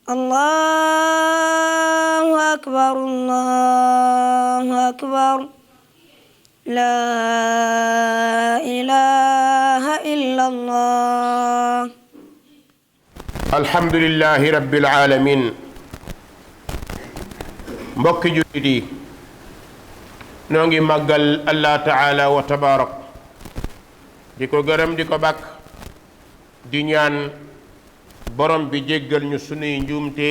allahu akbar allahu akbar laa ilaha illa allah. alhamdulillahi rabbil alamin. mbokki jullit yi noo ngi màggal allah taala wa tabaarak di ko gërëm di ko bàkk di ñaan borom bi jéggal ñu sunuy njuumte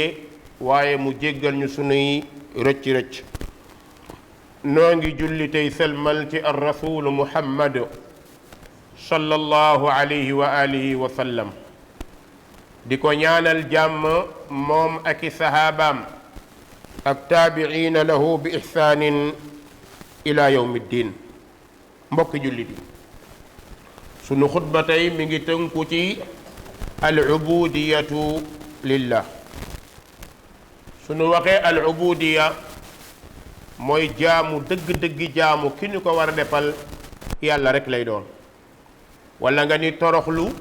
waaye mu jéggal ñu sunuy rëcc-rëcc. noo ngi julli tey selmal ci ar rasulu muhammad sallallahu alayhi wa alihi wa sallam di ko ñaanal jàmm moom ak i sahabaam ak taabiciina lahu bi ixsaanin ila yawmi ddin. mbokki jullit yi sunu xutba tey mi ngi tënku ci al ubudiyatu lillah. sunu waxee al ubudiya mooy jaamu dëgg-dëggi jaamu ki ñu ko war a defal yàlla rek lay doon, wala nga ni toroxlu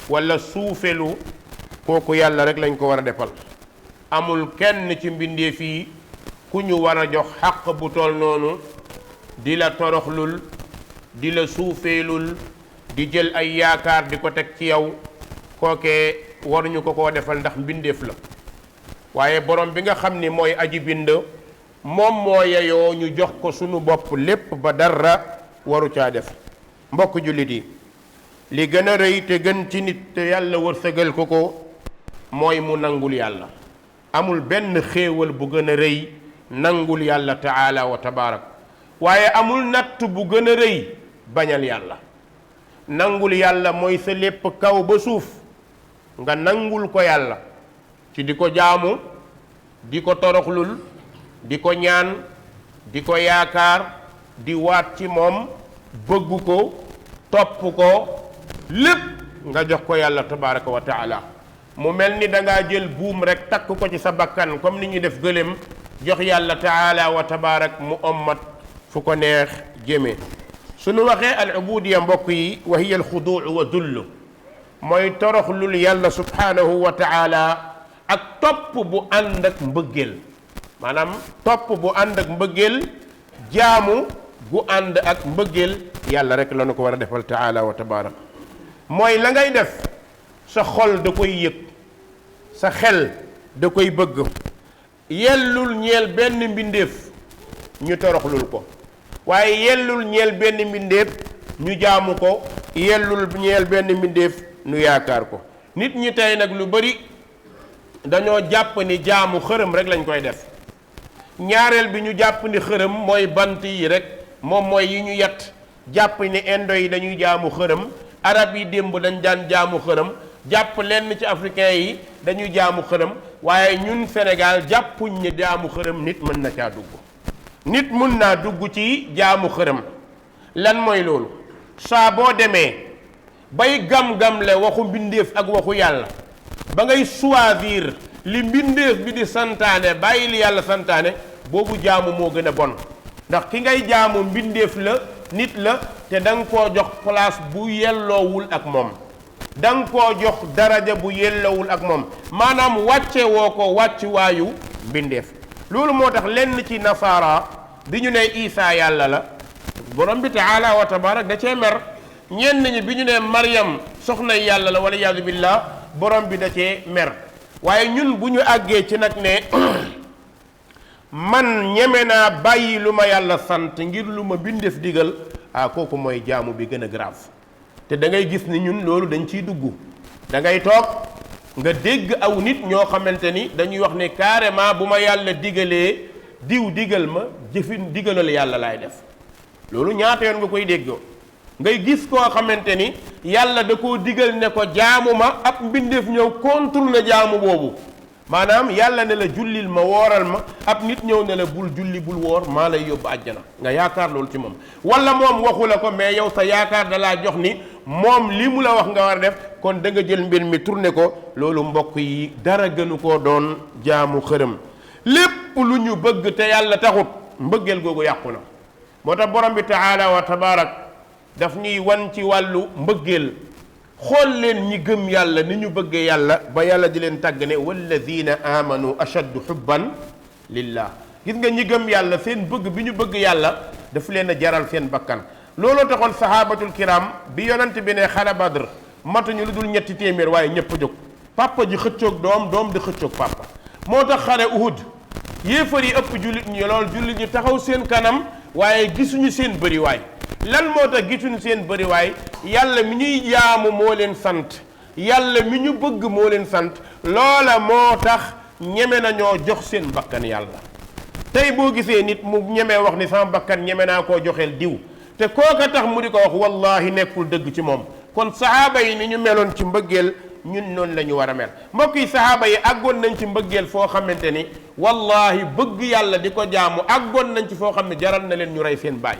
wala suufelu, kooku yàlla rek lañ ko war a defal. amul kenn ci mbindeef yi ku ñu war a jox xaq bu toll noonu di la toroxlul, di la suufeelul, di jël ay yaakaar di ko teg ci yow. kookee waruñu ko koo defal ndax mbindeef la. waaye borom bi nga xam ni mooy aji bind moom moo yeyoo ñu jox ko sunu bopp lépp ba dara waru caa def. mbokk jullit yi li gën a rëy te gën ci nit te yàlla wërsëgal ko ko mooy mu nangul yàlla. amul benn xéewal bu gën a rëy nangul yàlla taala wa tabaarak. waaye amul natt bu gën a rëy bañal yàlla. nangul yàlla mooy sa lépp kaw ba suuf nga nangul ko yàlla ci di ko jaamu, di ko toroxlul, di ko ñaan, di ko yaakaar, di waat ci moom, bëgg ko, topp ko, lépp nga jox ko yàlla tabaraka wa taala. mu mel ni dangaa jël buum rek takk ko ci sa bakkan comme ni ñuy def gëléem, jox yàlla taala wa tabarak mu ommat fu ko neex jëme. suñu waxee al ubudiya mbokk yi wa hiya al xuduu wa dull mooy toroxlul yàlla subhanahu wa taala ak topp bu ànd ak mbëggeel. maanaam topp bu ànd ak mbëggeel, jaamu gu ànd ak mbëggeel, yàlla rek la nu ko war a defal taala wa tabarak. mooy la ngay def sa xol da koy yëg, sa xel da koy bëgg. yellul ñeel benn mbindeef ñu toroxlul ko, waaye yellul ñeel benn mbindeef ñu jaamu ko, yellul ñeel benn mbindeef ñu yaakaar ko. nit ñi tey nag lu bari dañoo jàpp ni jaamu xërëm rek lañ koy def. ñaareel bi ñu jàpp ni xërëm mooy bant yi rek, moom mooy yi ñu yett. jàpp ni indo yi dañuy jaamu xërëm, arab yi démb dañ daan jaamu xërëm, jàpp lenn ci africain yi dañuy jaamu xërëm. waaye ñun Sénégal jàppuñ ni jaamu xërëm nit mën na caa dugg. nit mun naa dugg ci jaamu xërëm. lan mooy loolu? saa boo demee bay gam-gamle waxu mbindeef ak waxu yàlla, ba ngay choisir li mbindeef bi di santaane bàyyi li yàlla santaane, boobu jaamu moo gën a bon. ndax ki ngay jaamu mbindeef la, nit la, te da nga koo jox place bu yelloowul ak moom, da nga koo jox daraja bu yelloowul ak moom, maanaam wàcce woo ko wàcc waayu mbindeef. loolu moo tax lenn ci nasaara bi ñu ne Isaa yàlla la, borom bi taala wa tabarak da cee mer. ñenn ñi bi ñu ne Maryam soxna yàlla la wala yaadu billah, borom bi da cee mer. waaye ñun bu ñu àggee ci nag ne man ñeme naa bàyyi lu ma yàlla sant ngir lu ma bindeef digal, kooku mooy jaamu bi gën a grave. te da ngay gis ni ñun loolu dañ ciy dugg. da ngay toog nga dégg aw nit ñoo xamante ni dañuy wax ne carrément bu ma yàlla digalee diw digal ma, jëfin digalal yàlla laay def. loolu ñaata yoon nga koy déggoo? ngay gis koo xamante ni yàlla da koo digal ne ko jaamu ma, ab mbindeef ñëw contre na jaamu boobu. maanaam yàlla ne la jullil ma, wooral ma, ab nit ñëw ne la bul julli bul woor, maa lay yóbbu àjjana. nga yaakaar loolu ci moom, wala moom waxu la ko, mais yow sa yaakaar da laa jox ni moom li mu la wax nga war a def, kon da nga jël mbir mi tourné ko. loolu mbokk yi dara gënu koo doon jaamu xërëm. lépp lu ñu bëgg te yàlla taxut, mbëggeel googu yàqu na. moo tax borom bi taala wa tabarak daf ñuy wan ci wàllu mbëggeel xool leen ñi gëm yàlla ni ñu bëggee yàlla ba yàlla di leen tàgg ne walladina amanu ashaddu hubban lillah. gis nga ñi gëm yàlla seen bëgg bi ñu bëgg yàlla daf leen a jaral seen bakkan. looloo taxoon sahabatul kiram bi yonent bi ne xare Badr matuñu lu dul ñetti téeméer waaye ñëpp a jóg, papa ji xëccoog doom, doom di xëccoog papa. moo tax xare Uhud yéefar yi ëpp jullit ñi lool, jullit ñi taxaw seen kanam waaye gisuñu seen bëriwaay. lan moo tax gisuñu seen bëriwaay? yàlla mi ñuy jaamu moo leen sant, yàlla mi ñu bëgg moo leen sant. loola moo tax ñeme nañoo jox seen bakkan yàlla. tey boo gisee nit mu ñemee wax ni sama bakkan ñeme naa koo joxeel diw, te kooka tax mu di ko wax, wallahi nekkul dëgg ci moom. kon sahaaba yi ni ñu meloon ci mbëggeel ñun noonu la ñu war a mel. mbokk yi sahaaba yi àggoon nañ ci mbëggeel foo xamante ni wallahi bëgg yàlla di ko jaamu àggoon nañ ci foo xam ne jaral na leen ñu rey seen baay,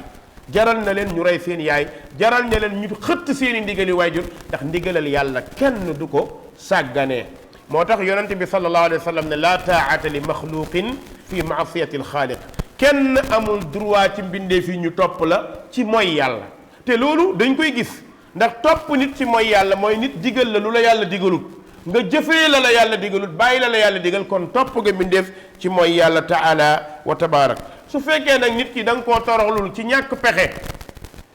jaral na leen ñu rey seen yaay, jaral na leen ñu xëtt seeni ndigali waajur, ndax ndigalal yàlla kenn du ko sàgganee. moo tax yonente bi sallallahu alayhi wa sallam ne laa taa'ata li maxluqin fi maasiyati alxaaliq. kenn amul droit ci mbindee fi ñu topp la ci mooy yàlla. te loolu dañ koy gis, ndax topp nit ci mooy yàlla mooy nit digal la lu la yàlla digalut, nga jëfee la yàlla digalut, bàyyi la yàlla digal, kon topp nga mbindeef ci mooy yàlla taala wa tabarak. su fekkee nag nit ki da nga koo toroxlul ci ñàkk pexe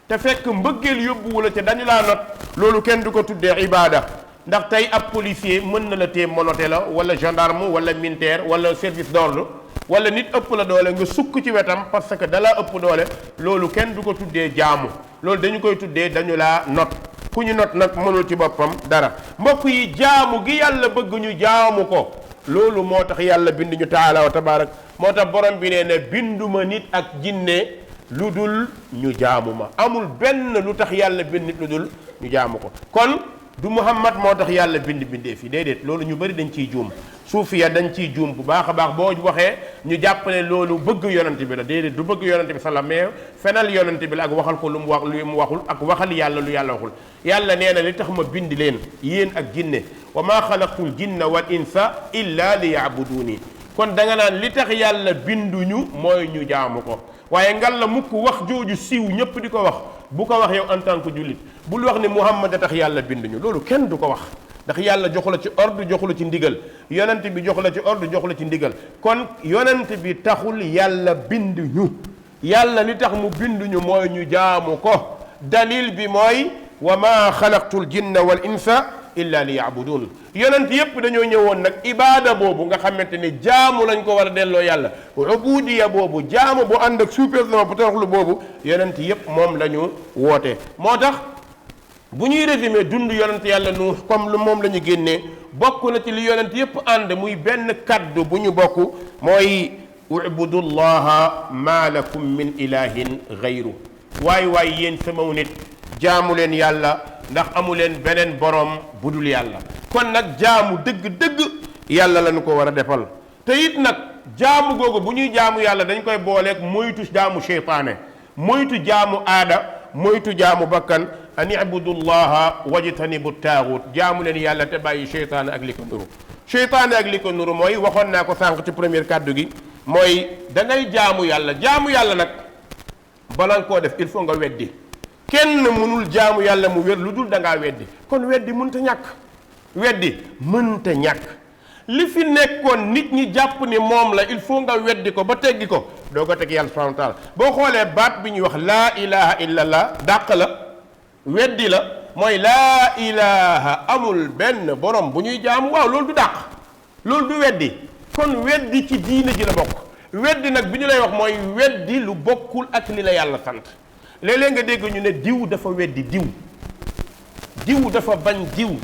te fekk mbëggeel yóbbuwu la ca dañu laa not, loolu kenn du ko tuddee ibaada. ndax tey ab policier mën na la tee monoté la, wala gendarme wala militaire wala service d'ordre, wala nit ëpp la doole nga sukk ci wetam parce que dala ëpp doole, loolu kenn du ko tuddee jaamu, loolu dañu koy tuddee dañu laa not. ku ñu not nag mënul ci boppam dara. mbokk yi jaamu gi yàlla bëgg ñu jaamu ko, loolu moo tax yàlla bind ñu taala wa tabarak. moo tax borom bi nee na binduma nit ak jinne lu dul ñu jaamu ma. amul benn lu tax yàlla bind nit lu dul ñu jaamu ko. kon du Muhammad moo tax yàlla bind bindee fi, déedéet, loolu ñu bëri dañ ciy juum. suufiya dañ ciy juum bu baax a baax boo waxee ñu jàpp ne loolu bëgg yonante bi la, déedéet, du bëgg yonante bi salaam, mais fenal yonante bi la ak waxal ko lu mu wax lu mu waxul, ak waxal yàlla lu yàlla waxul. yàlla nee na li tax ma bind leen yéen ak jinne, wa maa xalaqtul jinna wal insa illa li yaabuduuni. kon da nga naan li tax yàlla binduñu mooy ñu jaamu ko. waaye ngal la mukk wax jooju siiw ñëpp di ko wax, bu ko wax yow en tant que jullit bul wax ni Muhammad a tax yàlla binduñu, loolu kenn du ko wax. ndax yàlla joxu la ci ordre, joxu la ci ndigal, yonent bi joxu la ci ordre, joxu la ci ndigal. kon yonent bi taxul yàlla binduñu, yàlla li tax mu binduñu mooy ñu jaamu ko. dalil bi mooy wa ma xalaqtul jinna wal insa illa li yaabudun. yonent yépp dañoo ñëwoon nag ibaada boobu nga xamante ni jaamu lañ ko war a delloo yàlla, ubudiya boobu, jaamu bu ànd ak supervision bu toroxlu boobu, yonent yépp moom la ñu woote. moo tax bu ñuy résumé dund yonent yàlla Nuux comme lu moom la ñu génnee, bokk na ci li yonent yépp ànd muy benn kaddu bu ñu bokk, mooy ubudullaha ma lakum min ilahin gayru. waay waay yéen samaw nit jaamu leen yàlla ndax amu leen beneen borom budul yàlla. kon nag jaamu dëgg-dëgg yàlla lañu ko war a defal. te it nag jaamu googu bu ñuy jaamu yàlla dañ koy booleeg moytu jaamu seytaane, moytu jaamu aada, moytu jaamu bakkan. an ibudullaha wajtanibu taaxut, jaamu leen yàlla te bàyyi seytaane ak li ko nuru. seytaane ak li ko nuru mooy waxoon naa ko sànq ci première kàddu gi, mooy da ngay jaamu yàlla. jaamu yàlla nag bala nga koo def il faut nga weddi. kenn mënul jaamu yàlla mu wér lu dul da ngaa weddi. kon weddi mënta ñàkk, weddi mënta ñàkk. li fi nekkoon nit ñi jàpp ni moom la, il faut nga weddi ko ba teggi ko doo ko teg yàlla subhanahu wa taala. boo xoolee baat bi ñuy wax laa ilaha illallah dàq la, weddi la, mooy laa ilaha amul benn borom bu ñuy jaamu. waaw loolu du dàq, loolu du weddi. kon weddi ci diine ji la bokk. weddi nag bi ñu lay wax mooy weddi lu bokkul ak li la yàlla sant. léeg-léeg nga dégg ñu ne diw dafa weddi diw, diw dafa bañ diw,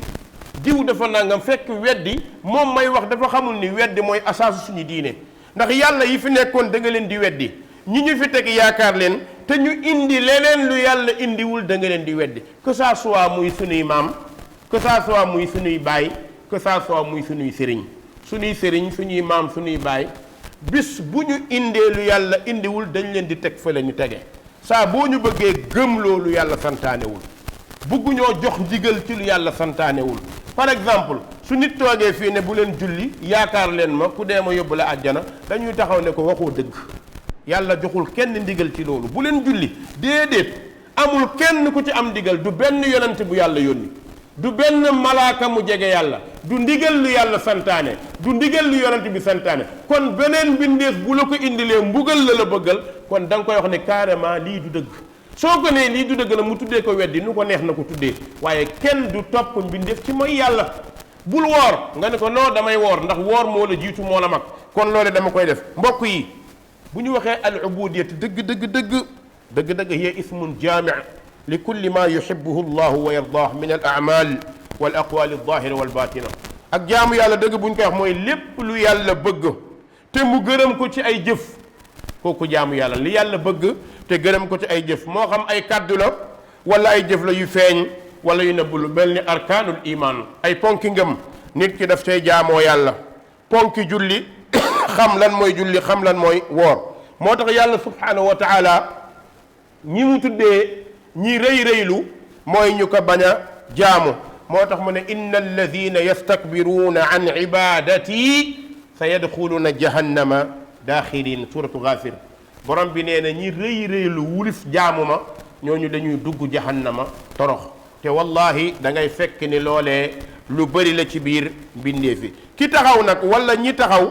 diw dafa nangam, fekk weddi moom may wax dafa xamul ni weddi mooy asaasu suñu diine. ndax yàlla yi fi nekkoon da nga leen di weddi, ñi ñu fi teg yaakaar leen te ñu indi leneen lu yàlla indiwul da nga leen di weddi. que ça soit muy suñuy maam, que ça soit muy suñuy baay, que ça soit muy suñuy sëriñ, suñuy maam, suñuy baay, bis bu ñu indee lu yàlla indiwul dañ leen di teg fële ñu tege. saa boo ñu bëggee gëm loolu yàlla santaanewul, bëgguñoo jox ndigal ci lu yàlla santaanewul. par exemple su nit toogee fii ne bu leen julli yaakaar leen ma ku dee ma yóbbu la àjjana, dañuy taxaw ne ko waxoo dëgg. yàlla joxul kenn ndigal ci loolu, bu leen julli, déedéet, amul kenn ku ci am ndigal. du benn yonent bu yàlla yónni, du benn malaaka mu jege yàlla, du ndigal lu yàlla santaane, du ndigal lu yonent bi santaane. kon beneen mbindeef bu la ko indilee mbugal la bëggal, kon da nga koy wax ne carrément lii du dëgg. soo ko nee lii du dëgg na mu tuddee ko weddi nu ko neex na ko tuddee, waaye kenn du topp mbindeef ci mooy yàlla. bul woor nga ne ko non damay woor ndax woor moo la jiitu moo la mag, kon loolu dama koy def. mbokk yi bu ñu waxee al ubudiyat dëgg hiya ismun jaami li kulli ma yuhibbuhu llahu wa yardah min al a'mal wal aqwal al zahira wal batina. ak jaamu yàlla dëgg bu ñu koy wax mooy lépp lu yàlla bëgg te mu gërëm ko ci ay jëf, kooku jaamu yàlla. li yàlla bëgg te gërëm ko ci ay jëf, moo xam ay kàddu la wala ay jëf la yu feeñ wala yu nëbb, lu mel ni arkaanul iman, ay ponki ngëm nit ki daf cay jaamoo yàlla. ponki julli xam lan mooy julli, xam lan mooy woor. moo tax yàlla subhanahu wa taala ñi mu tuddee ñi rëy-rëylu mooy ñu ko bañ a jaamu. moo tax mu ne inna alladina yastakbiruuna an ibadati sa yadxuluuna jahannama daaxirin, suratu Gaafir. borom bi nee na ñi rëy-rëylu wulif jaamu ma ñooñu dañuy dugg jahannama torox. te wallahi da ngay fekk ni loolee lu bëri la ci biir mbindeef yi. ki taxaw nag wala ñi taxaw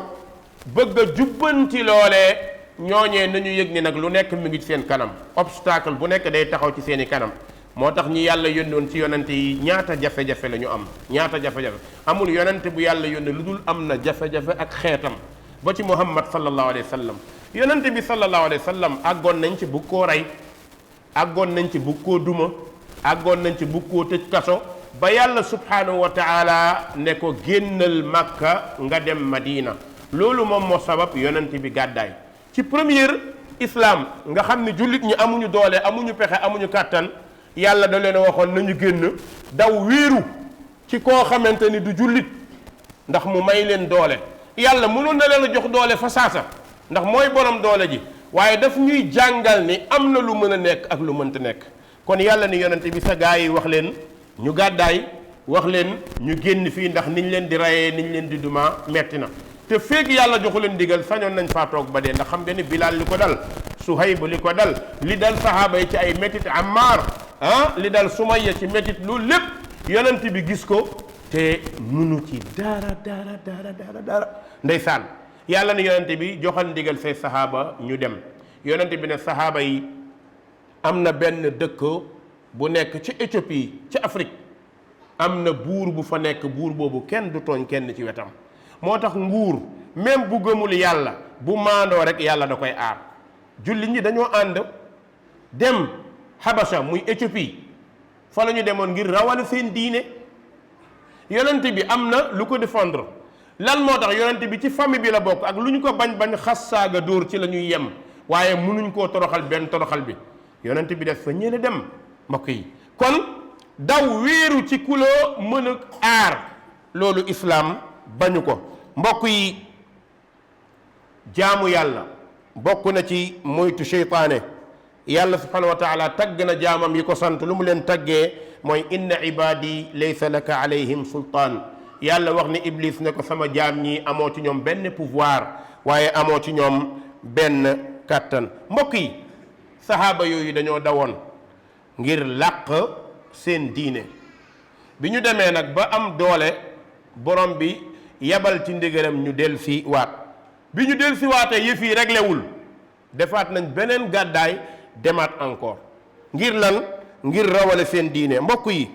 bëgg a jubbanti loolee, ñooñee nañu yëg ni nag lu nekk mi ngi ci seen kanam, obstacle bu nekk day taxaw ci seeni kanam. moo tax ñi yàlla yónnoon ci yonante yi ñaata jafe-jafe la ñu am, ñaata jafe-jafe. amul yonante bu yàlla yónne lu dul am na jafe-jafe ak xeetam, ba ci muhammad sallallahu alayhi wa sallam. yonante bi sallallahu alayhi wa sallam àggoon nañ ci bugg koo rey, àggoon nañ ci bugg koo duma, àggoon nañ ci bugg koo tëj kaso, ba yàlla subhanahu wa taala ne ko génnal makka nga dem madina. loolu moom moo sabab yonante bi gàddaay. ci première islam nga xam ne jullit ñi amuñu doole, amuñu pexe, amuñu kàttan, yàlla da leen a waxoon nañu génn daw wéeru ci koo xamante ni du jullit ndax mu may leen doole. yàlla mënoon na leen a jox doole fa saasa ndax mooy borom doole ji, waaye daf ñuy jàngal ni am na lu mën a nekk ak lu mënta nekk. kon yàlla ni yonente bi sa gaa yi wax leen ñu gàddaay, wax leen ñu génn fii ndax niñ leen di rayee, niñ leen di duma metti na. te feeg yàlla joxu leen digal sañoon nañ faa toog ba dee, ndax xam nga ni Bilaal li ko dal, Suhayb li ko dal, li dal sahaaba yi ci ay métit, Ammar li dal Sumayya ci métit, loolu lépp yonent bi gis ko te munu ci dara. ndeysaan yàlla ni yonent bi joxal ndigal say sahaaba ñu dem. yonent bi ne sahaaba yi am na benn dëkk bu nekk ci Éthiopie ci Afrique, am na buur bu fa nekk, buur boobu kenn du tooñ kenn ci wetam. moo tax nguur même bu gëmul yàlla bu maandoo rek yàlla da koy aar. jullit ñi dañoo ànd dem Habasha muy Éthiopie, fa la ñu demoon ngir rawale seen diine. yonent bi am na lu ko défendre. lan moo tax yonent bi ci famille bi la bokk, ak lu ñu ko bañ xas saaga dóor ci la ñuy yem, waaye mënuñ koo toroxal benn toroxal bi. yonent bi def fa ñële dem mbokk yi. kon daw wéeru ci kuloo mën a aar, loolu islaam bañu ko. mbokk yi jaamu yàlla bokk na ci moytu seytaane. yàlla subhanahu wa taala tagg na jaamam yi ko sant, lu mu leen taggee mooy inna ibadi laysa laka alayhim sultaan. yàlla wax ni iblis ne ko sama jaam ñi amoo ci ñoom benn pouvoir, waaye amoo ci ñoom benn kàttan. mbokk yi sahaaba yooyu dañoo dawoon ngir làq seen diine. bi ñu demee nag ba am doole, borom bi yabal ci ndigalam ñu del si waat. bi ñu del si waatee yëf yi réglewul, defaat nañ beneen gàddaay, demaat encore ngir lan, ngir rawale seen diine. mbokk yi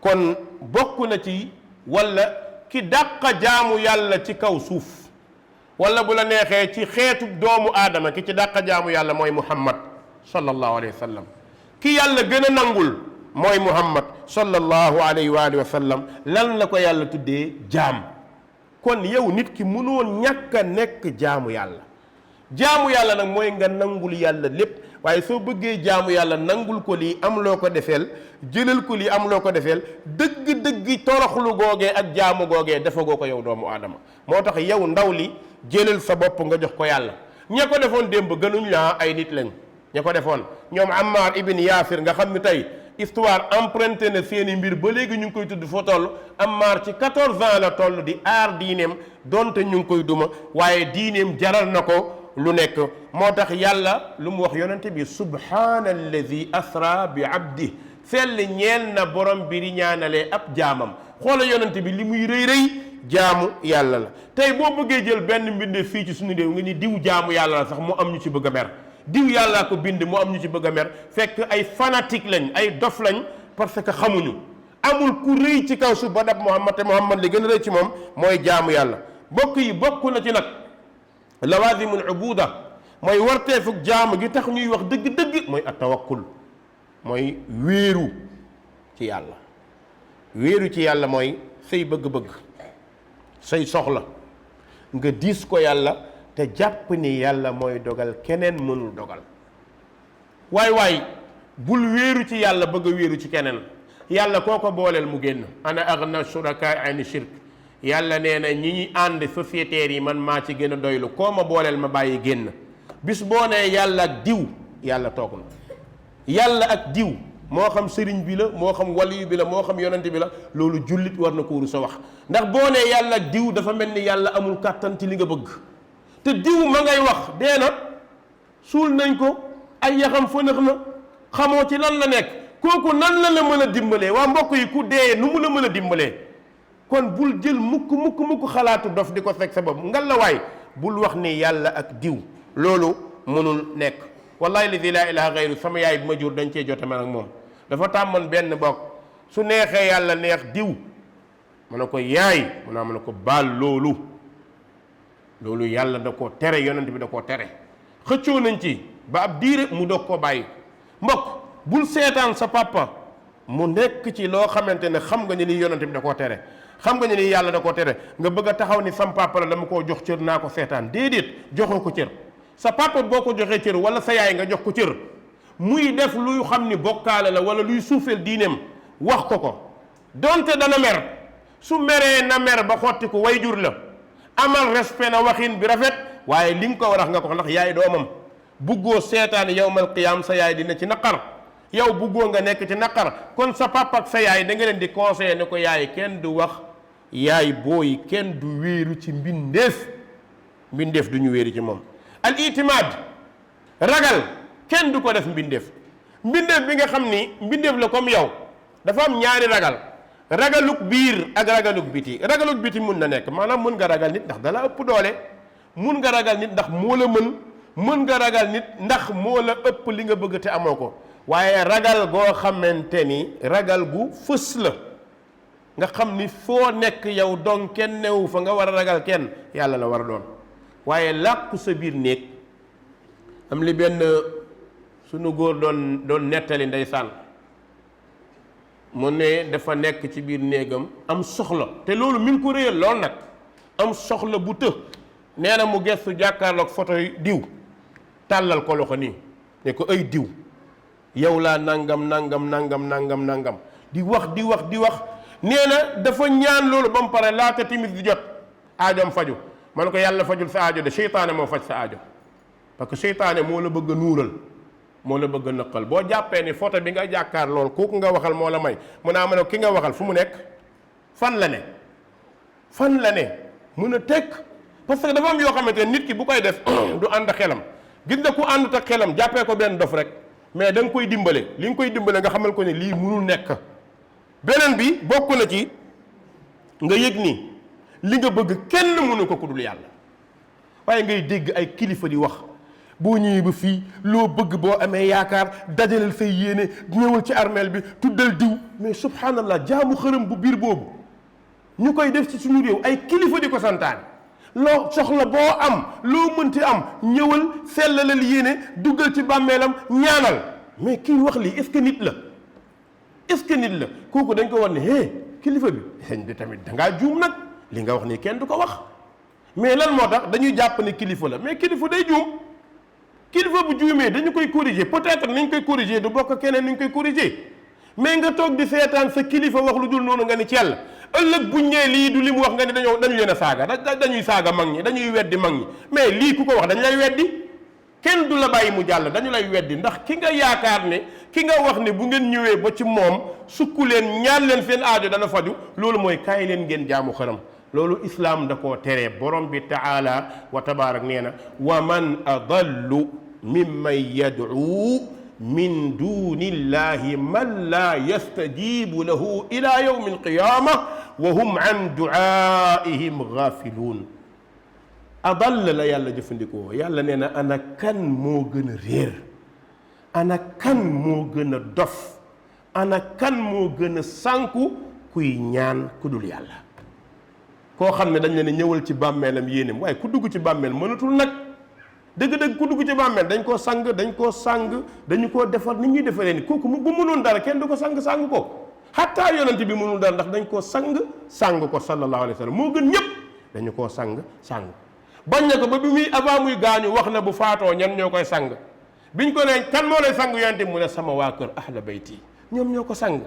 kon bokk na ci wala ki dàq jaamu yàlla ci kaw suuf, wala bu la neexee ci xeetu doomu aadama ki ci dàq jaamu yàlla mooy muhammad sallallahu alayhi wa sallam. ki yàlla gën a nangul mooy muhammad sallallahu alayhi wa sallam. lan la ko yàlla tuddee? jaam. kon yow nit ki mënoon ñàkk a nekk jaamu yàlla. jaamu yàlla nag mooy nga nangul yàlla lépp, waaye soo bëggee jaamu yàlla nangul ko lii am loo ko defeel, jëlal ko lii am loo ko defeel, dëgg-dëgg toroxlu googee ak jaamu googee defagoo ko yow doomu aadama. moo tax yow ndaw li jëlal sa bopp nga jox ko yàlla. ña ko defoon démb gënuñ laa ay nit lañ. ña ko defoon ñoom Ammar ibn Yaasir nga xam ni tey histoire emprunté na seeni mbir ba léegi ñu ngi koy tudd foo toll. Ammar ci 14 ans la toll di aar diineem, donte ñu ngi koy duma, waaye diineem jaral na ko lu nekk. moo tax yàlla lu mu wax yonente bi subhaana alladi asra bi abdi sell ñeel na borom bi di ñaanalee ab jaamam. xoola yonent bi li muy rëy rëy jaamu yàlla la. tey boo bëggee jël benn mbindeef fii ci suñu réew nga ni diw jaamu yàlla la sax mu am ñu ci bëgg a mer, diw yàllaa ko bind mu am ñu ci bëgg a mer, fekk ay fanatique lañ, ay dof lañ, parce que xamuñu. amul ku rëy ci kaw suuf ba dab Muhammad, te Muhammad li gën a rëy ci moom mooy jaamu yàlla. bokk yi bokk na ci nag lawazimul ubuda, mooy warteefug jaamu gi tax ñuy wax dëgg-dëgg mooy at-tawakkul, mooy wéeru ci yàlla. wéeru ci yàlla mooy say bëgg-bëgg, say soxla nga diis ko yàlla te jàpp ni yàlla mooy dogal, keneen mënul dogal. waay bul wéeru ci yàlla bëgg a wéeru ci keneen. yàlla koo ko booleel mu génn. ana aghna shuraka ani shirk. yàlla nee na ñi ñi ànd sociétaires yi man maa ci gën a doylu, koo ma booleel ma bàyyi génn. bis boo nee yàlla ak diw, yàlla toog na. yàlla ak diw moo xam sëriñ bi la, moo xam waliyu bi la, moo xam yonent bi la, loolu jullit war na ko rusa wax. ndax boo nee yàlla ak diw dafa mel ni yàlla amul kàttan ci li nga bëgg. te diw ma ngay wax dee na, suul nañ ko, ay yaxam fënax na, xamoo ci lan la nekk. kooku nan la mën a dimbalee? waa mbokk yi, ku dee nu mu la mën a dimbalee? kon bul jël mukk xalaatu dof di ko fekk sa bopp. ngal la waay bul wax ni yàlla ak diw, loolu mënul nekk. wallahi ladi laa ilaha gayru, sama yaay bi ma jur dañ cee jote man ak moom. dafa tàmmoon benn bokk su neexee yàlla neex diw, ma ne ko yaay, mu naa ma ne ko baal loolu yàlla da koo tere, yonent bi da koo tere. xëccoo nañ ci ba ab diire mu doog koo bàyyi. mbokk bul seetaan sa papa mu nekk ci loo xamante ne xam nga ni lii yonent bi da koo tere, xam nga ni lii yàlla da koo tere, nga bëgg a taxaw ni sam papa la dama koo jox cër naa ko seetaan. déedéet, joxoo ko cër. sa papa boo ko joxee cër wala sa yaay nga jox ko cër, muy def luy xam ni bokkaale la wala luy suufeel diineem, wax ko donte dana mer. su meree na mer ba xotti ko, way jur la, amal respect na waxin bi rafet, waaye li nga ko war a nga ko, ndax yaay doomam. buggoo seetaan yawmal qiyaam sa yaay dina ci naqar, yow buggoo nga nekk ci naqar. kon sa papa ak sa yaay da nga leen di conseiller ne ko yaay kenn du wax yaay booy, kenn du wéeru ci mbindeef du ñu wéeru ci moom. al itimaad, ragal kenn du ko def mbindeef bi nga xam ni mbindeef la comme yow. dafa am ñaari ragal, ragaluk biir ak ragaluk biti. ragaluk biti mun na nekk, maanaam mën nga ragal nit ndax dala ëpp doole, mun nga ragal nit ndax moo la mën nga ragal nit ndax moo la ëpp li nga bëgg te amoo ko. waaye ragal goo xamante ni ragal gu fës la, nga xam ni foo nekk yow donc kenn newu fa nga war a ragal kenn, yàlla la war a doon. waaye làqu sa biir néeg, am li benn sunu góor doon nettali ndeysaan, mu ne dafa nekk ci biir néegam am soxla, te loolu mi ngi ko réyal lool nag, am soxla bu të. nee na mu gestu jàkkaarloog photo yi diw, tàllal ko loxo nii ne ko ay diw, yow laa nangam di wax nee na dafa ñaan loolu ba mu pare laata timis di jot aajoom faju. man ko yàlla fajul sa aajo de, seytaane moo faj sa aajo, parce que seytaane moo la bëgg a nuural, moo la bëgg a nëqal. boo jàppee ni photo bi nga jàkkaar lool kooku nga waxal moo la may, mu naa ma ne ki nga waxal fu mu nekk, fan la ne mën a tekk. parce que dafa am yoo xamante ne nit ki bu koy def du ànd ak xelam. gis nga ku àndut ak xelam jàppee ko benn dof rek, mais da nga koy dimbale, li nga koy dimbale nga xamal ko ne lii mënul nekk. beneen bi bokk na ci nga yëg ni li nga bëgg kenn mënu ko ku dul yàlla. waaye ngay dégg ay kilifa di wax, boo ñëwee ba fii loo bëgg boo amee yaakaar dajaleel say yéene, ñëwal ci armeel bi tuddal diw. mais subhanallah, jaamu xërëm bu biir boobu ñu koy def ci suñu réew, ay kilifa di ko santaane. loo soxla boo am, loo mënti am, ñëwal sellalal yéene, duggal ci bàmmeelam, ñaanal. mais kii wax lii est-ce que nit la? kooku dañ ko war ne kilifa bi sëñ bi tamit dangaa juum nag, li nga wax nii kenn du ko wax. mais lan moo tax dañuy jàpp ne kilifa la? mais kilifa day juum. kilifa bu juumee dañu koy corriger, peut-être niñ koy corriger du bokk keneen niñ koy corriger. mais nga toog di seetaan sa kilifa wax lu dul noonu nga ni ci yàlla, ëllëg buñ ñee lii du li mu wax nga ni dañu leen a saaga, dañuy saaga mag ñi, dañuy weddi mag ñi. mais lii ku ko wax dañ lay weddi, kenn du la bàyyi mu jàll, dañu lay weddi. ndax ki nga yaakaar ne, ki nga wax ne bu ngeen ñëwee ba ci moom sukku leen ñaan leen seen aajo dana faju, loolu mooy kaay leen ngeen jaamu xëram. loolu islaam da koo teree. borom bi taala wa tabaarak nee na wa man adallu mimman yad'u min dunillahi man la yastajibu lahu ila yawmi alqiyama wa hum an duaihim ghafiluun. adall la yàlla jëfandikoo. yàlla nee na ana kan moo gën a réer, ana kan moo gën a dof, ana kan moo gën a sànku kuy ñaan ku dul yàlla. koo xam ne dañ leen ñëwal ci bàmmeelam yéenem, waaye ku dugg ci bàmmeel mënatul nag. dëgg-dëgg ku dugg ci bàmmeel dañ koo sang, dañu koo defar ni ñuy defaree ni kooku bu mënoon dara kenn du ko sang ko. xataa yonent bi mënul dara ndax dañ koo sang ko sallallahu alayhi wa sallam moo gën ñëpp. dañu koo sang bañ na ko ba bi muy avant muy gaañu wax na bu faatoo ñan ñoo koy sang. biñ ko ne kan moo lay sang yonent bi mu ne sama waa kër ahla bayti ñoom ñoo ko sang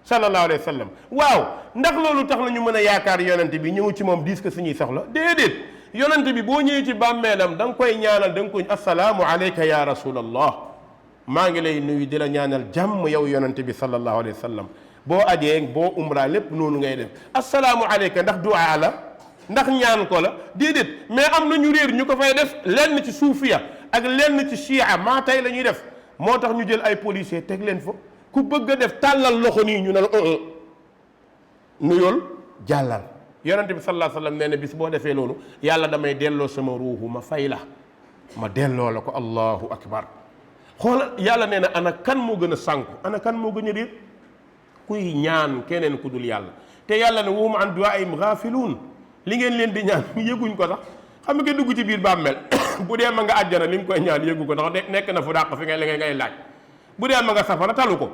sallallahu alayhi wa sallam. waaw ndax loolu tax na ñu mën a yaakaar yonent bi ñëw ci moom diis ko suñuy soxla déedéet. yonent bi boo ñëwee ci bàmmeelam da nga koy ñaanal, da nga koy assalaamu alayka ya rasulallah, maa ngi lay nuyu di la ñaanal jàmm yow yonent bi sallallahu alayhi wa sallam. boo ajee boo umra lépp noonu ngay def assalaamu alayka. ndax duaa la, ndax ñaan ko la déedéet. mais am na ñu réer ñu ko fay def, lenn ci suufiya ak lenn ci chia maa tey la ñuy def. moo tax ñu jël ay policier teg leen fa, ku bëgg a def tàllal loxo nii ñu ne la nuyool jàllal. yonent bi sallallahu alayhi wa sallam nee na bis boo defee loolu yàlla damay delloo sama ruuxu ma fay la, ma delloo la ko. allahu akbar. xoolal yàlla nee na ana kan moo gën a sànku, ana kan moo gën a réer kuy ñaan keneen ku dul yàlla. te yàlla ne wahum an du'aa'ihim gaafiluun. li ngeen leen di ñaan yëguñ ko sax. xam nga dugg ci biir bàmmeel bu dee ma nga àjjana li mu koy ñaan yëgu ko ndax nekk na fu dàq fi ngay laaj. bu dee ma nga safara talu ko,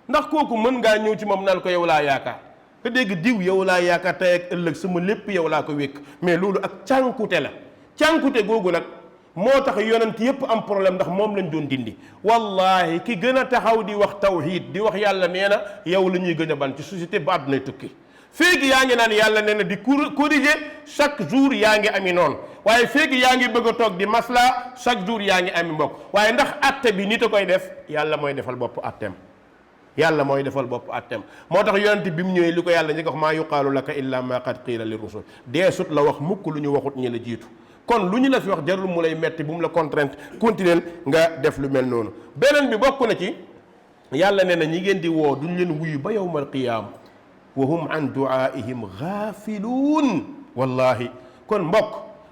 ndax kooku mën ngaa ñëw ci moom naan ko yow laa yaakaar. nga dégg diw yow laa yaakaar tey ak ëllëg sama lépp yow laa ko wékk. mais loolu ak cànkute la. cànkute googu nag moo tax yonent yépp am problème ndax moom lañ doon dindi. wallahi ki gën a taxaw di wax tawhid di wax yàlla nee na yow la ñuy gën a ban ci société ba àddunay tukki. féegi yaa ngi naan yàlla nee na di corriger chaque jour yaa ngi ami noonu, waaye féegi yaa ngi bëgg a toog di masla chaque jour yaa ngi ami mbokk. waaye ndax atte bi nit a koy def, yàlla mooy defal bopp atteem. yàlla mooy defal bopp atteem. moo tax yonent bi mu ñëwee li ko yàlla ñi ko wax maa yuqaalu laka illa ma qad qiila li rusul. deesut la wax mukk lu ñu waxut ñi la jiitu. kon lu ñu la fi wax jarul mu lay metti, bu mu la contrainte continuer nga def lu mel noonu. beneen bi bokk na ci yàlla nee na ñi ngeen di woo duñ leen wuyu ba yawmal qiyaama wa hum an du'aa'ihim gaafiluun. wallahi kon mbokk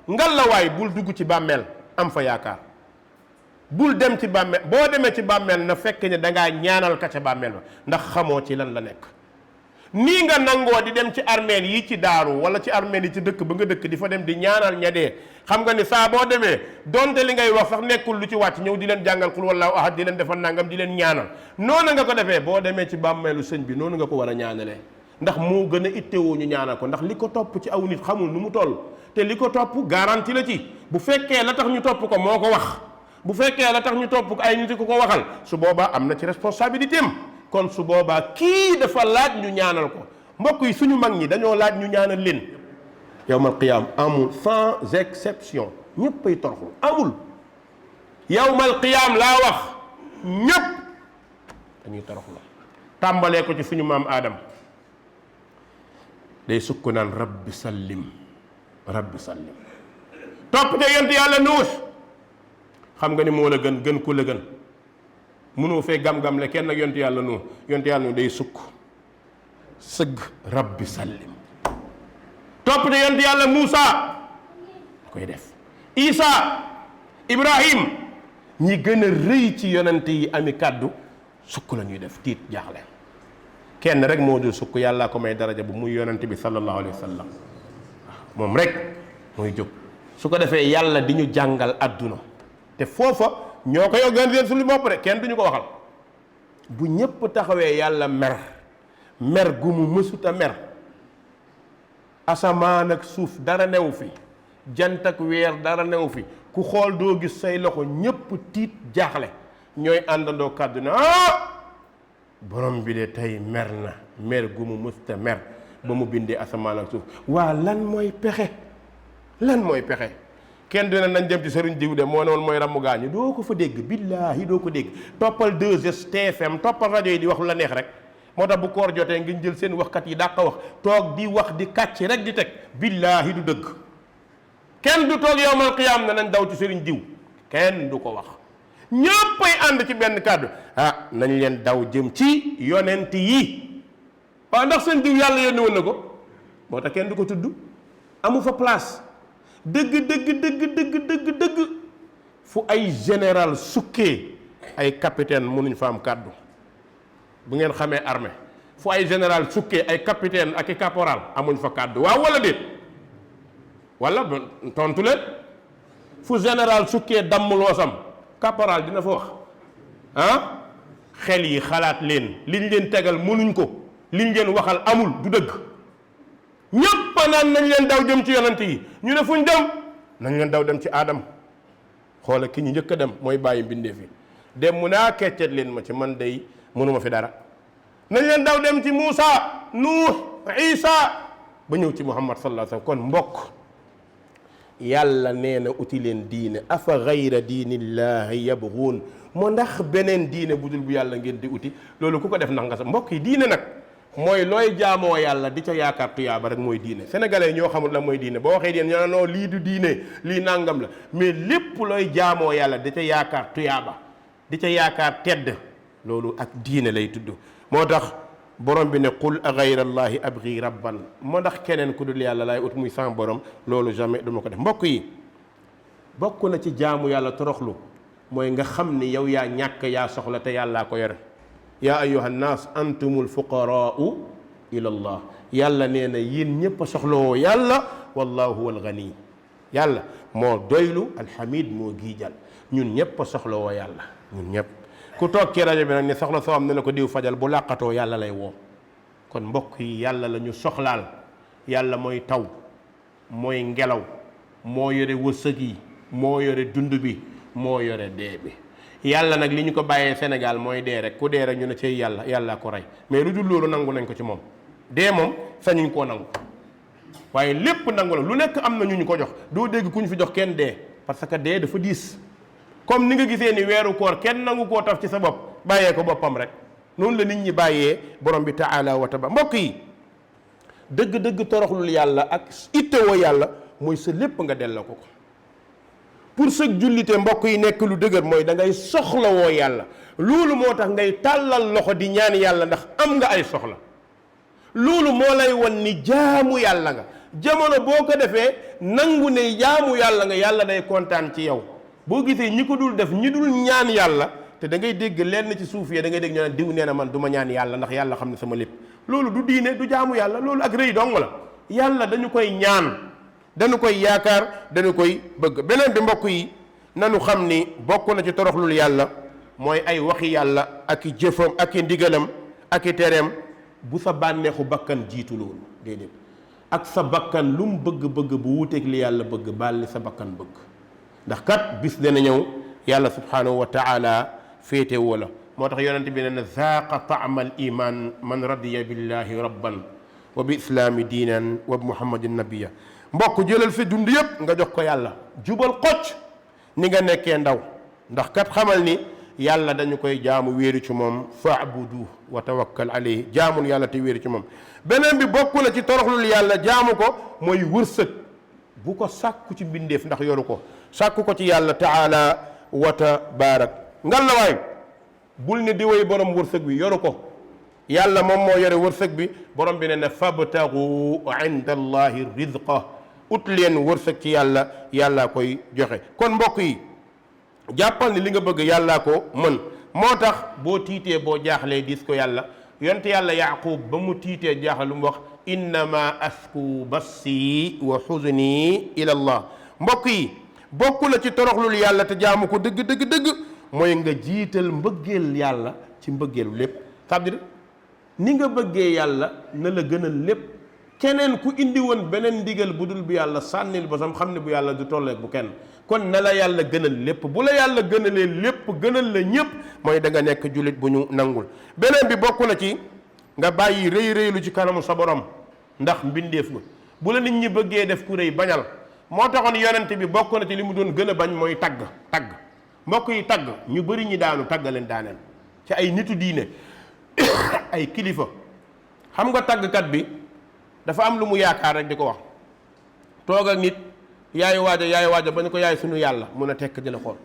ngal la waay bul dugg ci bàmmeel am fa yaakaar. bul dem ci bàmmeel, boo demee ci bàmmeel na fekk ne dangaa ñaanal ka ca bàmmeel ba, ndax xamoo ci lan la nekk. nii nga nangoo di dem ci armeel yi ci daaru wala ci armeel yi ci dëkk ba nga dëkk di fa dem di ñaanal ña dee, xam nga ni saa boo demee donte li ngay wax sax nekkul lu ci wàcc ñëw di leen jàngal qul wallahu ahad, di leen defal nangam, di leen ñaanal. noonu nga ko defee boo demee ci bàmmeelu sëñ bi noonu nga ko war a ñaanalee, ndax moo gën a ittewoo ñu ñaanal ko. ndax li ko topp ci aw nit xamul nu mu toll, te li ko topp garanti la ci. bu fekkee la tax ñu topp ko moo ko wax, bu fekkee la tax ñu topp ko ay nit ko waxal, su boobaa am na ci responsabilité am. kon su boobaa kii dafa laaj ñu ñaanal ko. mbokk yi suñu mag ñi dañoo laaj ñu ñaanal leen. yawmal qiyaam amul sans exception, ñëppay toroxlu, amul. yawmal qiyaam laa wax ñëpp dañuy toroxlu. tàmbalee ko ci suñu maam Adam day sukk naan rabbi sallim rabbi sallim. topp te yent yàlla Nuux, xam nga ni moo la gën ku la gën. mënoo fee gam-gam le kenn ak yontu yàlla Nuux. yontu yàlla Nuux day sukk sëgg rabbi sallim. topp te yontu yàlla Muusa koy def. Isa, Ibrahim, ñi gën a rëy ci yonent yi ami kàddu sukk la ñuy def, tiit jaaxle. kenn rek moo dul sukk, yàllaa ko may daraja bu muy yonent bi sallallahu alayhi wa sallam. moom rek mooy jóg su ko defee yàlla di ñu jàngal adduna. te foofa ñoo koy organiser suñu bopp rek, kenn duñu ko waxal. bu ñëpp taxawee yàlla mer gu mu mësuta mer. asamaan ak suuf dara new fi, jant ak weer dara new fi, ku xool doo gis say loxo, ñëpp tiit jaaxle. ñooy àndandoo kàddu na borom bi de tey mer na mer gu mu mësuta mer ba mu bindee asamaan ak suuf. waa lan mooy pexe, lan mooy pexe? kenn dina nañ dem ci sëriñ diw de moo ne woon mooy rammu gaañu, doo ko fa dégg, billaahi doo ko dégg. toppal 2S TFM, toppal rajo yi di wax lu la neex rek. moo tax bu koor jotee ngeen jël seen waxkat yi dàq wax toog di wax di kàcc rek di teg, billaahi du dëgg. kenn du toog yawmal qiyaam ne nañ daw ci sëriñ diw, kenn du ko wax. ñëppay ànd ci benn kàddu ah nañ leen daw jëm ci yonent yi. waaw ndax seen diw yàlla yónni woon na ko moo tax kenn du ko tudd amu fa place dëgg dëgg fu ay général sukkee ay capitaine mënuñ fa am kàddu bu ngeen xamee armée fu ay général sukkee ay capitaine ak i caporal amuñ fa kàddu waaw wala déet wala tontu leen fu général sukkee damm loosam caporal dina fa wax ah xel yi xalaat leen liñ leen tegal mënuñ ko liñ leen waxal amul du dëgg ñépp naan nañ leen daw jëm ci yonent yi ñu ne fuñ dem nañ leen daw dem ci aadam xoola ki ñu njëkk a dem mooy bàyyi mbindeef yi dem mu naa keccet leen ma ci man day mënuma fi dara nañ leen daw dem ci Muusa Nuux Isa ba ñëw ci Muhammad sallallahu alayhi wasallam kon mbokk yàlla nee na uti leen diine afa gayra diinillahi yabghuun moo ndax beneen diine bu dul bu yàlla ngeen di uti loolu ku ko def nax nga sa mbokk yi diine nag mooy looy jaamoo yàlla di ca yaakaar tuyaaba rek mooy diine sénégalais ñoo xamul la mooy diine boo waxee diine ñoo non lii du diine lii nangam la mais lépp looy jaamoo yàlla di ca yaakaar tuyaaba di ca yaakaar tedd loolu ak diine lay tudd moo tax borom bi ne qul a gayra allahi abghi rabban moo ndax keneen ku dul yàlla laay ut muy sans borom loolu jamais duma ko def mbokk yi bokk na ci jaamu yàlla toroxlu mooy nga xam ni yow yaa ñàkk yaa soxla te yàllaa ko yore yaa ayuha nnaas antumul fuqaraau ila allah yàlla nee na yéen ñëpp a soxlawoo yàlla wallahu huwa alghani yàlla moo doylu alhamid moo giijal ñun ñëpp a soxlawoo yàlla ñun ñëpp ku toog ci rajo bi nag ni soxla soo am ne na ko diw fajal bu làqatoo yàlla lay woo kon mbokk yi yàlla la ñu soxlaal yàlla mooy taw mooy ngelaw moo yore wërsëg yi moo yore dund bi moo yore dee bi yàlla nag li ñu ko bàyyee Sénégal mooy dee rek ku dee rek ñu ne cay yàlla yàllaa ko rey mais lu dul loolu nangu nañ ko ci moom dee moom sañuñ koo nangu waaye lépp nangu la lu nekk am na ñu ko jox doo dégg ku ñu fi jox kenn dee parce que dee dafa diis comme ni nga gisee ni weeru koor kenn nangu koo taf ci sa bopp bàyyee ko boppam rek noonu la nit ñi bàyyee borom bi taala wa taala mbokk yi dëgg-dëgg toroxlul yàlla ak ittewoo yàlla mooy sa lépp nga delloo ko pour sa jullite mbokk yi nekk lu dëgër mooy da ngay soxlawoo yàlla loolu moo tax ngay tàllal loxo di ñaan yàlla ndax am nga ay soxla loolu moo lay wan ni jaamu yàlla nga jamono boo ko defee nangu ne jaamu yàlla nga yàlla day kontaan ci yow boo gisee ñi ko dul def ñi dul ñaan yàlla te da ngay dégg lenn ci suuf yi da ngay dégg ñu ne diw nee na man du ma ñaan yàlla ndax yàlla xam ne sama lépp loolu du diine du jaamu yàlla loolu ak rëy dong la yàlla dañu koy ñaan dañu koy yaakaar dañu koy bëgg beneen bi mbokk yi nanu xam ni bokk na ci toroxlul yàlla mooy ay waxi yàlla ak i jëfam ak i ndigalam ak i tereem bu sa bànneexu bakkan jiitu loolu déedéet ak sa bakkan lu mu bëgg-bëgg bu wuuteeg li yàlla bëgg baal li sa bakkan bëgg ndax kat bis dana ñëw yàlla subhanahu wa taala féete wala moo tax yonent bi ne na zaaqa taama al iman man radiya billahi rabban wa bi islaami diinan wa bi muhammadin nabiya mbokk jëlal fi dund yëpp nga jox ko yàlla jubal xocc ni nga nekkee ndaw ndax kat xamal ni yàlla dañu koy jaamu wéeru ci moom faabudu wa tawakkal alayhi jaamul yàlla te wéeru ci moom beneen bi bokk na ci toroxlul yàlla jaamu ko mooy wërsëg bu ko sàkku ci mbindeef ndax yoru ko sàkku ko ci yàlla taala wa tabaarak ngal la waay bul ne di way borom wërsëg bi yoru ko yàlla moom moo yore wërsëg bi borom bi ne ne fabtagu inda allahi rizqa ut leen wërsëg ci yàlla yàllaa koy joxe kon mbokk yi jàppal ni li nga bëgg yàllaa ko mën moo tax boo tiitee boo jaaxlee dis ko yàlla yonte yàlla yaqub ba mu tiitee jaaxle lu mu wax innama asku bassi wa xuzni ila allah mbokk yi bokk na ci toroxlul yàlla te jaamu ko dëgg dëgg dëgg mooy nga jiital mbëggeel yàlla ci mbëggeelu lépp c'est-à-dire ni nga bëggee yàlla na la gënal lépp keneen ku indi woon beneen ndigal bu dul bu yàlla sànnil ba sam xam ne bu yàlla du tolleeg bu kenn kon na la yàlla gënal lépp bu la yàlla gënalee lépp gënal la ñépp mooy da nga nekk jullit bu ñu nangul beneen bi bokk na ci nga bàyyi rëy rëylu ci kanamu sa borom ndax mbindeef nga bu la nit ñi bëggee def ku rëy bañal moo taxoon yonent bi bokk na ci li mu doon gën a bañ mooy tagg mbokk yi tagg ñu bëri ñi daanu tagg leen daaneel ci ay nitu diine ay kilifa xam nga taggkat bi dafa am lu mu yaakaar rek di ko wax toog ak nit yaay waaja ba ni ko yaay sunu yàlla mun a tekk di la xool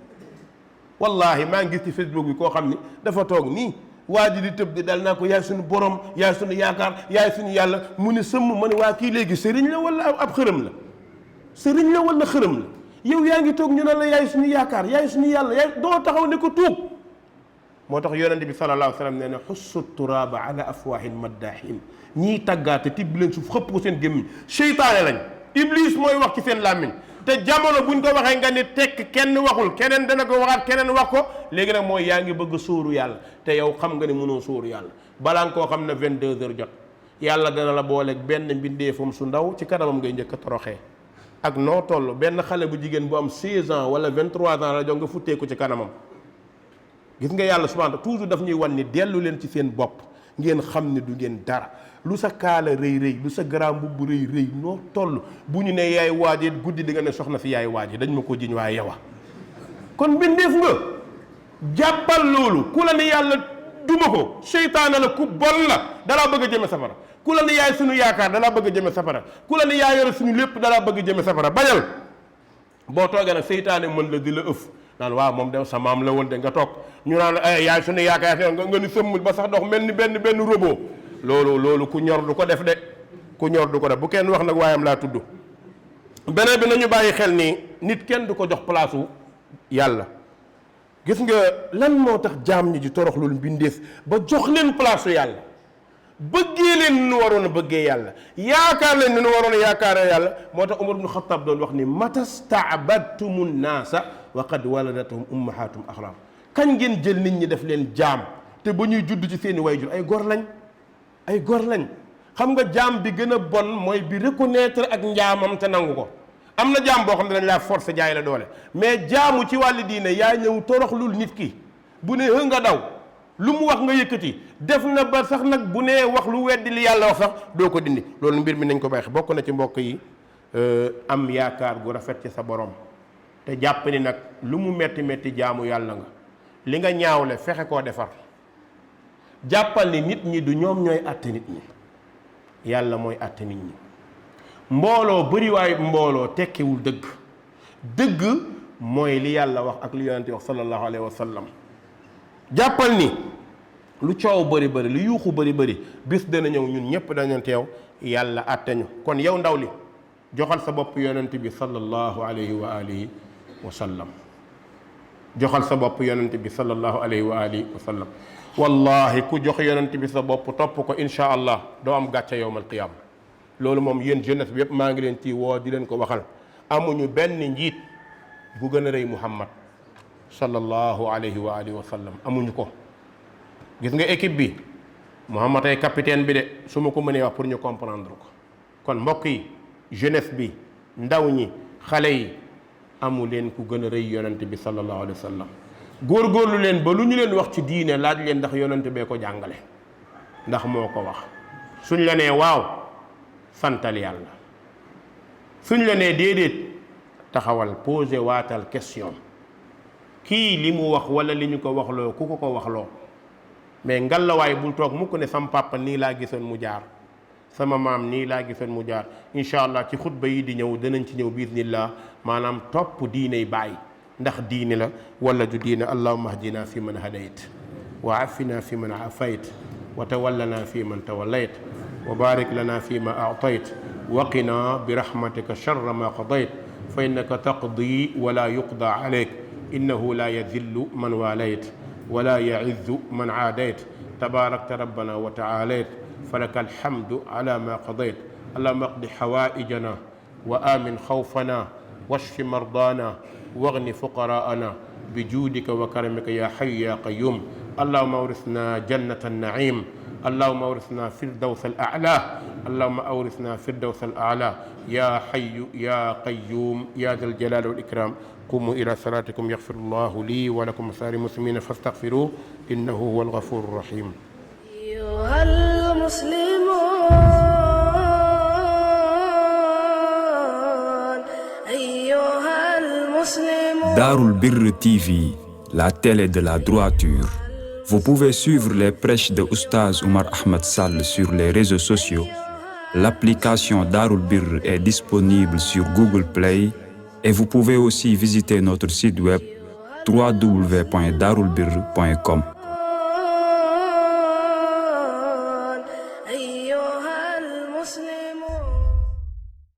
wallahi maa ngi gis ci Facebook bi koo xam ni dafa toog nii waa ji di tëb di dal naa ko yaay suñu borom yaay suñu yaakaar yaay suñu yàlla mu ne sëmm ma ne waa kii léegi sëriñ la wala ab xërëm la sëriñ la wala xërëm la yow yaa ngi toog ñu ne la yaay suñu yaakaar yaay suñu yàlla yaay doo taxaw ne ko tuub moo tax yonent bi sallallahu alayhi wa sallam nee na xussu turaaba ala afwaahil maddaahin ñii tàggaate tibb leen suuf xëpp ko seen gémmiñ seytaane lañ iblis mooy wax ci seen làmmiñ te jamono buñ ko waxee nga ni tekk kenn waxul keneen dana ko waxaat keneen wax ko léegi nag mooy yaa ngi bëgg sóoru yàlla te yow xam nga ne mënoo sóoru yàlla balaa nga koo xam ne 22 heures jot yàlla dana la booleeg benn mbindeefam su ndaw ci kanamam ngay njëkk a toroxee ak noo toll benn xale bu jigéen bu am 16 ans wala 23 ans la jox nga futteeku ci kanamam gis nga yàlla subhanahu toujours daf ñuy wan ni dellu leen ci seen bopp ngeen xam ne du ngeen dara lu sa kaala rëy rëy lu sa garaam bu rëy rëy noo toll bu ñu ne yaay waajee guddi di nga ne soxna si yaay waaje dañ ma ko jiñ waaye yow kon mbindeef nga jàppal loolu ku la ne yàlla duma ko seytaane la ku bon la dalaa bëgg a jëme safara ku la ne yaay suñu yaakaar dalaa bëgg a jëme safara ku la ne yaay yore suñu lépp dalaa bëgg a jëme safara bañal boo toogee nag seytaane mën la di la ëf naan waaw moom de sa maam la woon de nga toog ñu naan yaay suñu yaakaar nga ni sëmm ba sax dox mel ni benn robot loolu ku ñor du ko def de ku ñor du ko def bu kenn wax nag waayam laa tudd beneen bi nañu bàyyi xel ni nit kenn du ko jox place u yàlla gis nga lan moo tax jaam ñi di torox loolu mbindeef ba jox leen place u yàlla bëggee leen nu waroon a bëggee yàlla yaakaar leen nu waroon a yaakaaree yàlla moo tax Umar ibn Xattaab doon wax ni matastaabadtumu naasa wa qad waladatuhum ummahatum axraar kañ ngeen jël nit ñi def leen jaam te ba ñuy judd ci seeni wayjur ay gor lañ xam nga jaam bi gën a bon mooy bi reconnaître ak njaamam te nangu ko am na jaam boo xam ne dañ laa force jaay la doole mais jaamu ci wàllu diine yaa ñëw toroxlul nit ki bu ne nga daw lu mu wax nga yëkkati def na ba sax nag bu nee wax lu weddi li yàlla wax sax doo ko dindi loolu mbir mi nañ ko bàyyi bokk na ci mbokk yi am yaakaar gu rafet ci sa borom te jàpp ni nag lu mu metti metti jaamu yàlla nga li nga ñaawle fexe koo defar jàppal ni nit ñi du ñoom ñooy àtte nit ñi yàlla mooy àtte nit ñi mbooloo bëriwaay mbooloo tekkiwul dëgg mooy li yàlla wax ak li yonente wax sallallahu alayhi wa sallam jàppal ni lu coow bëri lu yuuxu bëri bis dana ñëw ñun ñëpp dañu teew yàlla àtte ñu kon yow ndaw li joxal sa bopp yonente bi sallallahu alayhi wa alihi wa sallam joxal sa bopp yonente bi sallallahu alayhi wa alihi wa sallam wallahi ku jox yonente bi sa bopp topp ko insha allah doo am gàcce yowmal qiyaama loolu moom yéen jeunesse bi yépp maa ngi leen ci woo di leen ko waxal amuñu benn njiit bu gën a rëy Muhammad sallallahu alayhi wa alihi wa sallam amuñu ko gis nga équipe bi Muhammad ay capitaine bi de su ma ko mënee wax pour ñu comprendre ko kon mbokk yi jeunesse bi ndaw ñi xale yi amu leen ku gën a rëy yonente bi sallallahu alayhi wa sallam góorgóorlu leen ba lu ñu leen wax ci diine laaj leen ndax yonente bee ko jàngale ndax moo ko wax suñ la nee waaw santal yàlla suñ la nee déedéet taxawal posé waatal question kii li mu wax wala li ñu ko waxloo ku ko waxloo mais ngalawaay bul toog mukk ne sama papa nii laa gisoon mu jaar sama maam nii laa gisoon mu jaar incha allah ci xutba yi di ñëw danañ ci ñëw biiznillah maanaam topp diiney bàyyi ndax diine la wala du diine allahumma ahdina fi man hadayt wa afina fi man afayt wa tawallana fi man tawallayt wa barik lana fi ma a'tayt wa qina bi rahmatika sharra ma qadayt fa innaka taqdi wa la yuqda alayk innahu la yadhillu man walayt wa la ya'izzu man aadayt tabarakta rabbana wa ta'alayt falaka alhamdu ala ma qadayt allahumma aqdi hawaa'ijana wa amin khawfana washfi mardana واغن فقراءنا بجودك وكرمك يا حي يا قيوم اللهم اورثنا جنة النعيم اللهم اورثنا فردوس الأعلى اللهم اورثنا فردوس الأعلى يا حي يا قيوم يا ذا الجلال والإكرام قوموا إلى صلاتكم يغفر الله لي ولكم سائر المسلمين فاستغفروه إنه هو الغفور الرحيم أيها المسلمون Darul Birr TV, la télé de la droiture. Vous pouvez suivre les prêches de Oustaz Oumar Ahmed Sall sur les réseaux sociaux. L'application Darul Birr est disponible sur Google Play et vous pouvez aussi visiter notre site web www.darulbirr.com.